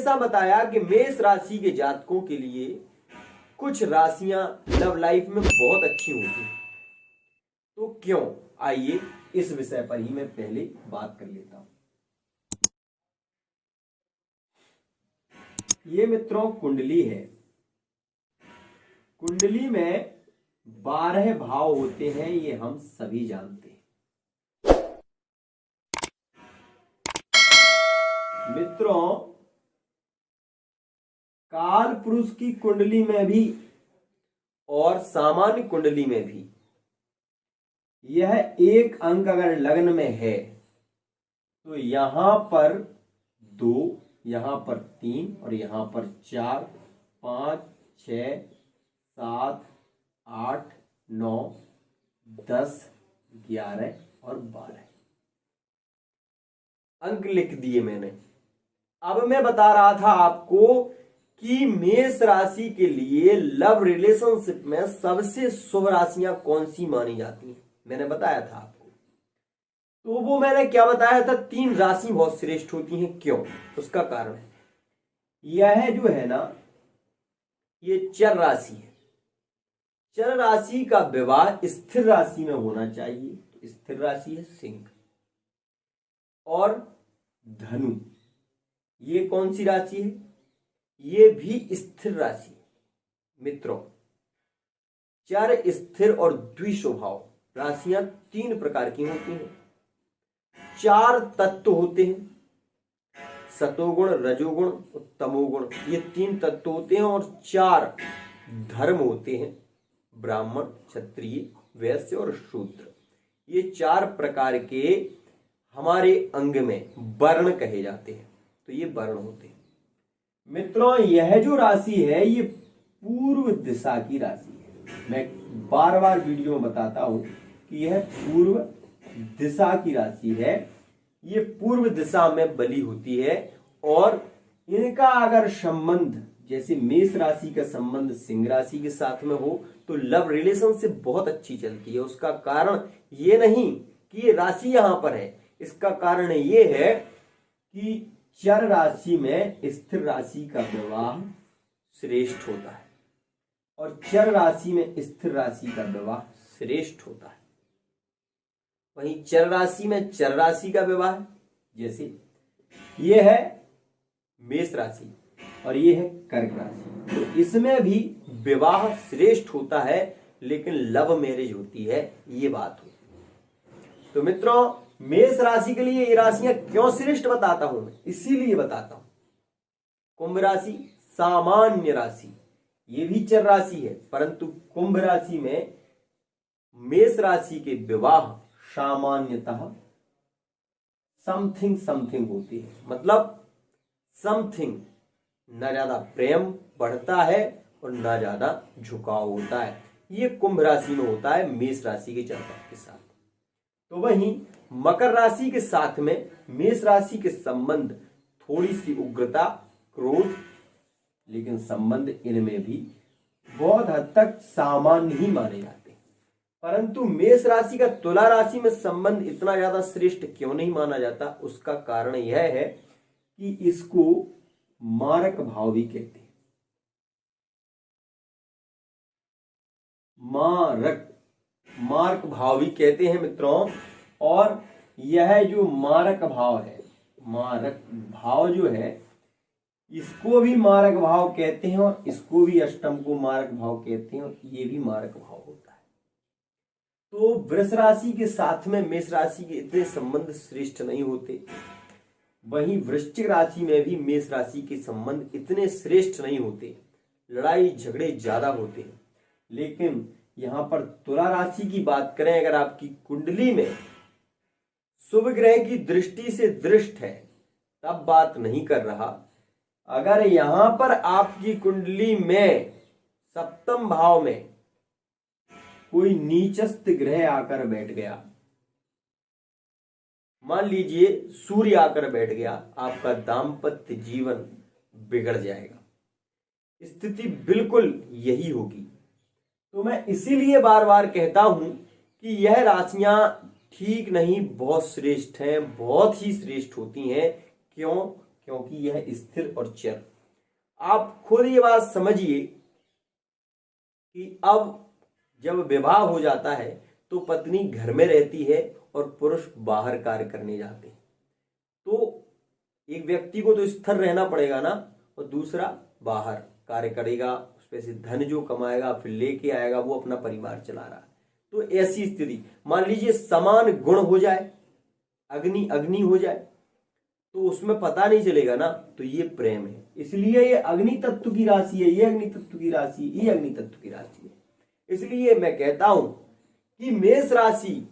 हमेशा बताया कि मेष राशि के जातकों के लिए कुछ राशियां लव लाइफ में बहुत अच्छी होती हैं। तो क्यों, आइए इस विषय पर ही मैं पहले बात कर लेता हूं। ये मित्रों कुंडली है। कुंडली में 12 भाव होते हैं, ये हम सभी जानते हैं। मित्रों, काल पुरुष की कुंडली में भी और सामान्य कुंडली में भी यह एक अंक अगर लग्न में है तो यहां पर 2, यहां पर 3 और यहां पर 4, 5, 6, 7, 8, 9, 10, 11 और 12 अंक लिख दिए मैंने। अब मैं बता रहा था आपको कि मेष राशि के लिए लव रिलेशनशिप में सबसे शुभ राशियां कौन सी मानी जाती हैं, मैंने बताया था आपको। तो वो मैंने क्या बताया था, 3 राशि बहुत श्रेष्ठ होती हैं। क्यों, उसका कारण है यह जो है ना, ये चर राशि है। चर राशि का विवाह स्थिर राशि में होना चाहिए। तो स्थिर राशि है सिंह और धनु। ये कौन सी राशि है, ये भी स्थिर राशि है। मित्रों, चर, स्थिर और द्विस्वभाव राशियां 3 प्रकार की होती हैं। 4 तत्व होते हैं, सतोगुण, रजोगुण और तमोगुण। ये 3 तत्व होते हैं और 4 धर्म होते हैं, ब्राह्मण, क्षत्रिय, वैश्य और शूद्र। ये 4 प्रकार के हमारे अंग में वर्ण कहे जाते हैं। तो ये वर्ण होते हैं। मित्रों, यह जो राशि है ये पूर्व दिशा की राशि है। मैं बार बार वीडियो में बताता हूं कि यह पूर्व दिशा की राशि है। ये पूर्व दिशा में बली होती है और इनका अगर संबंध, जैसे मेष राशि का संबंध सिंह राशि के साथ में हो तो लव रिलेशनशिप बहुत अच्छी चलती है। उसका कारण ये नहीं कि ये राशि यहां पर है, इसका कारण ये है कि चर राशि में स्थिर राशि का विवाह श्रेष्ठ होता है और चर राशि में स्थिर राशि का विवाह श्रेष्ठ होता है। वहीं चर राशि में चर राशि का विवाह, जैसे ये है मेष राशि और ये है कर्क राशि, तो इसमें भी विवाह श्रेष्ठ होता है, लेकिन लव मैरिज होती है, ये बात होती है। तो मित्रों, मेष राशि के लिए ये राशियां क्यों श्रेष्ठ बताता हूं मैं, इसीलिए बताता हूं। कुंभ राशि सामान्य राशि, ये भी चर राशि है, परंतु कुंभ राशि में मेष राशि के विवाह सामान्यतः समथिंग समथिंग होती है। मतलब समथिंग, ना ज्यादा प्रेम बढ़ता है और ना ज्यादा झुकाव होता है। ये कुंभ राशि में होता है मेष राशि के जातक के साथ। तो वहीं मकर राशि के साथ में मेष राशि के संबंध थोड़ी सी उग्रता, क्रोध, लेकिन संबंध इनमें भी बहुत हद तक सामान्य ही माने जाते हैं। परंतु मेष राशि का तुला राशि में संबंध इतना ज्यादा श्रेष्ठ क्यों नहीं माना जाता, उसका कारण यह है कि इसको मारक भाव भी कहते हैं। मारक भाव भी कहते हैं मित्रों। और यह जो मारक भाव है, मारक भाव जो है, इसको भी मारक भाव कहते हैं और इसको भी अष्टम को मारक भाव कहते हैं और ये भी मारक भाव होता है। तो वृष राशि के साथ में मेष राशि के इतने संबंध श्रेष्ठ नहीं होते। वहीं वृश्चिक राशि में भी मेष राशि के संबंध इतने श्रेष्ठ नहीं होते, लड़ाई झगड़े ज्यादा होते हैं। लेकिन यहां पर तुला राशि की बात करें, अगर आपकी कुंडली में शुभ ग्रह की दृष्टि से दृष्ट है तब बात नहीं कर रहा। अगर यहां पर आपकी कुंडली में सप्तम भाव में कोई नीचस्थ ग्रह आकर बैठ गया, मान लीजिए सूर्य आकर बैठ गया, आपका दाम्पत्य जीवन बिगड़ जाएगा। स्थिति बिल्कुल यही होगी। तो मैं इसीलिए बार बार कहता हूं कि यह राशियां ठीक नहीं, बहुत श्रेष्ठ हैं, बहुत ही श्रेष्ठ होती हैं। क्यों? क्योंकि यह स्थिर और चर। आप खुद ये बात समझिए कि अब जब विवाह हो जाता है तो पत्नी घर में रहती है और पुरुष बाहर कार्य करने जाते हैं। तो एक व्यक्ति को तो स्थिर रहना पड़ेगा ना, और दूसरा बाहर कार्य करेगा, उसपे से धन जो कमाएगा फिर लेके आएगा, वो अपना परिवार चला रहा है। तो ऐसी स्थिति, मान लीजिए समान गुण हो जाए, अग्नि अग्नि हो जाए, तो उसमें पता नहीं चलेगा ना, तो ये प्रेम है। इसलिए ये अग्नि तत्व की राशि है, ये अग्नि तत्व की राशि, ये अग्नि तत्व की राशि है। इसलिए मैं कहता हूं कि मेष राशि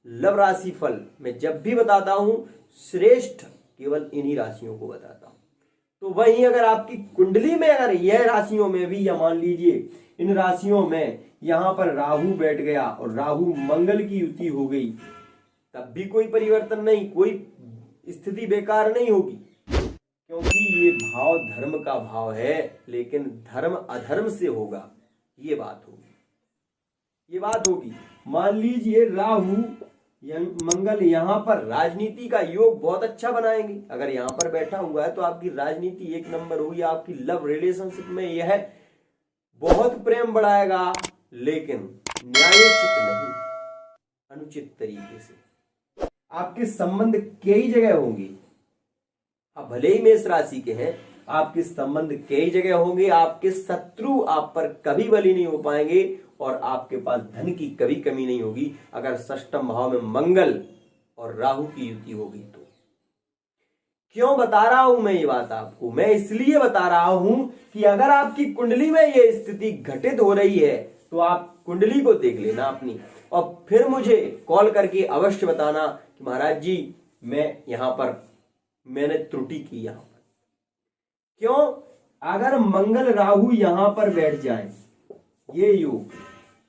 लव राशि फल मैं जब भी बताता हूं श्रेष्ठ केवल इन्हीं राशियों को बताता हूं। तो वहीं अगर आपकी कुंडली में अगर यह राशियों में भी, या मान लीजिए इन राशियों में यहां पर राहु बैठ गया और राहु मंगल की युति हो गई, तब भी कोई परिवर्तन नहीं, कोई स्थिति बेकार नहीं होगी, क्योंकि ये भाव धर्म का भाव है। लेकिन धर्म अधर्म से होगा, ये बात होगी। मान लीजिए राहु मंगल यहां पर राजनीति का योग बहुत अच्छा बनाएंगे। अगर यहां पर बैठा हुआ है तो आपकी राजनीति एक नंबर होगी, आपकी लव रिलेशनशिप में यह बहुत प्रेम बढ़ाएगा, लेकिन न्यायोचित नहीं, अनुचित तरीके से आपके संबंध कई जगह होंगे। अब भले ही मेष राशि के हैं, आपके संबंध कई जगह होंगे, आपके शत्रु आप पर कभी बली नहीं हो पाएंगे, और आपके पास धन की कभी कमी नहीं होगी अगर षष्ठम भाव में मंगल और राहु की युति होगी तो। क्यों बता रहा हूं मैं ये बात आपको? मैं इसलिए बता रहा हूं कि अगर आपकी कुंडली में ये स्थिति घटित हो रही है तो आप कुंडली को देख लेना अपनी, और फिर मुझे कॉल करके अवश्य बताना कि महाराज जी मैं यहां पर मैंने त्रुटि की। यहां पर क्यों? अगर मंगल राहु यहां पर बैठ जाए, ये योग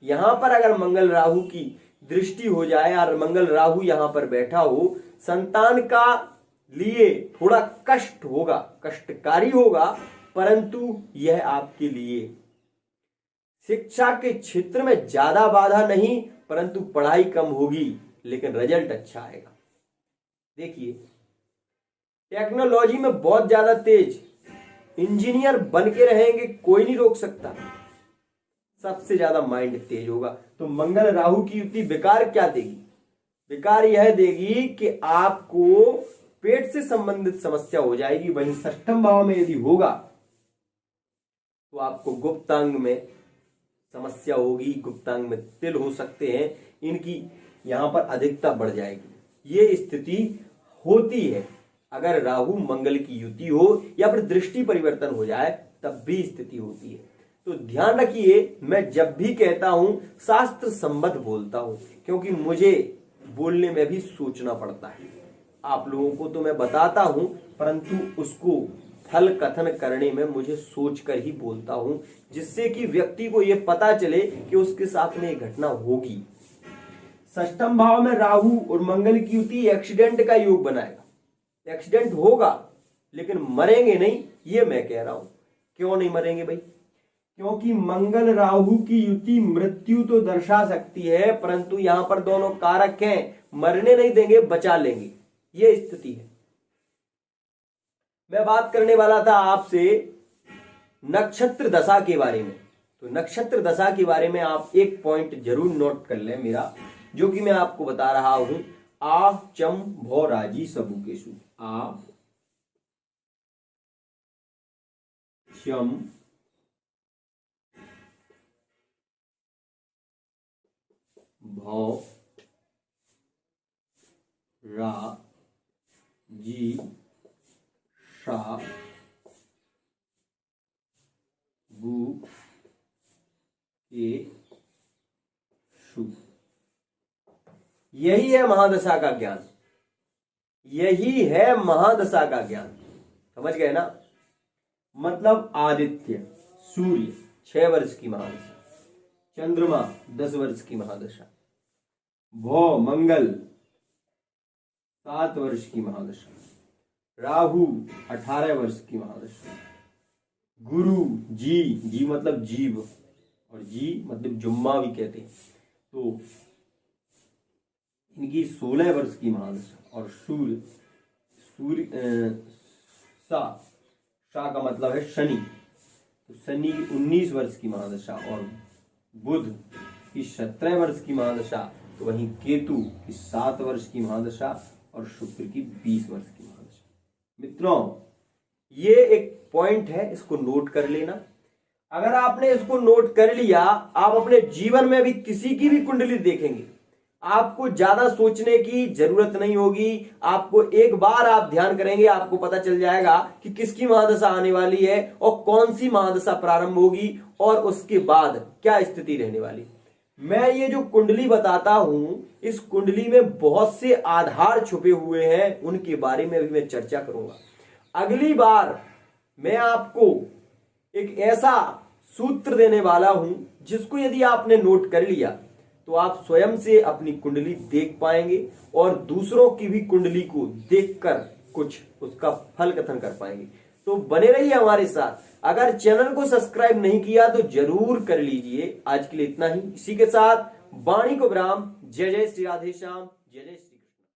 यहां पर अगर मंगल राहु की दृष्टि हो जाए और मंगल राहु यहां पर बैठा हो, संतान का लिए थोड़ा कष्ट होगा, कष्टकारी होगा, परंतु यह आपके लिए शिक्षा के क्षेत्र में ज्यादा बाधा नहीं, परंतु पढ़ाई कम होगी लेकिन रिजल्ट अच्छा आएगा। देखिए टेक्नोलॉजी में बहुत ज्यादा तेज, इंजीनियर बन के रहेंगे, कोई नहीं रोक सकता, सबसे ज्यादा माइंड तेज होगा। तो मंगल राहु की युति बेकार क्या देगी? बेकार यह देगी कि आपको पेट से संबंधित समस्या हो जाएगी। वहीं षष्ठम भाव में यदि होगा तो आपको गुप्तांग में समस्या होगी, गुप्तांग में तिल हो सकते हैं, इनकी यहां पर अधिकता बढ़ जाएगी। ये स्थिति होती है अगर राहु मंगल की युति हो या फिर दृष्टि परिवर्तन हो जाए, तब भी स्थिति होती है। तो ध्यान रखिए, मैं जब भी कहता हूं शास्त्र संबद्ध बोलता हूं, क्योंकि मुझे बोलने में भी सोचना पड़ता है। आप लोगों को तो मैं बताता हूं, परंतु उसको फल कथन करने में मुझे सोचकर ही बोलता हूं, जिससे कि व्यक्ति को यह पता चले कि उसके साथ में एक घटना होगी। षष्ठम भाव में राहु और मंगल की युति एक्सीडेंट का योग बनाएगा। एक्सीडेंट होगा लेकिन मरेंगे नहीं, ये मैं कह रहा हूं। क्यों नहीं मरेंगे भाई? क्योंकि मंगल राहु की युति मृत्यु तो दर्शा सकती है, परंतु यहां पर दोनों कारक हैं, मरने नहीं देंगे, बचा लेंगे, ये स्थिति है। मैं बात करने वाला था आपसे नक्षत्र दशा के बारे में। तो नक्षत्र दशा के बारे में आप एक पॉइंट जरूर नोट कर लें मेरा, जो कि मैं आपको बता रहा हूं। आ चम भो राजी सबुकेशु। आ चम भौ रा जी शा बु के शु। यही है महादशा का ज्ञान, यही है महादशा का ज्ञान। समझ गए ना? मतलब आदित्य सूर्य 6 वर्ष की महादशा, चंद्रमा 10 वर्ष की महादशा, भौ मंगल 7 वर्ष की महादशा, राहु 18 वर्ष की महादशा, गुरु जी मतलब जीव और जी मतलब जुम्मा भी कहते हैं, तो इनकी 16 वर्ष की महादशा, और सूर्य सा, सा का मतलब है शनि, तो शनि की 19 वर्ष की महादशा और बुध की 17 वर्ष की महादशा, तो वहीं केतु की 7 वर्ष की महादशा और शुक्र की 20 वर्ष की महादशा। मित्रों, ये एक पॉइंट है, इसको नोट कर लेना। अगर आपने इसको नोट कर लिया, आप अपने जीवन में भी किसी की भी कुंडली देखेंगे, आपको ज्यादा सोचने की जरूरत नहीं होगी। आपको एक बार आप ध्यान करेंगे, आपको पता चल जाएगा कि किसकी महादशा आने वाली है और कौन सी महादशा प्रारंभ होगी और उसके बाद क्या स्थिति रहने वाली। मैं ये जो कुंडली बताता हूं, इस कुंडली में बहुत से आधार छुपे हुए हैं, उनके बारे में भी मैं चर्चा करूंगा। अगली बार मैं आपको एक ऐसा सूत्र देने वाला हूं जिसको यदि आपने नोट कर लिया तो आप स्वयं से अपनी कुंडली देख पाएंगे और दूसरों की भी कुंडली को देखकर कुछ उसका फल कथन कर पाएंगे। तो बने रहिए हमारे साथ। अगर चैनल को सब्सक्राइब नहीं किया तो जरूर कर लीजिए। आज के लिए इतना ही। इसी के साथ वाणी को विराम। जय जय श्री राधे श्याम। जय जय।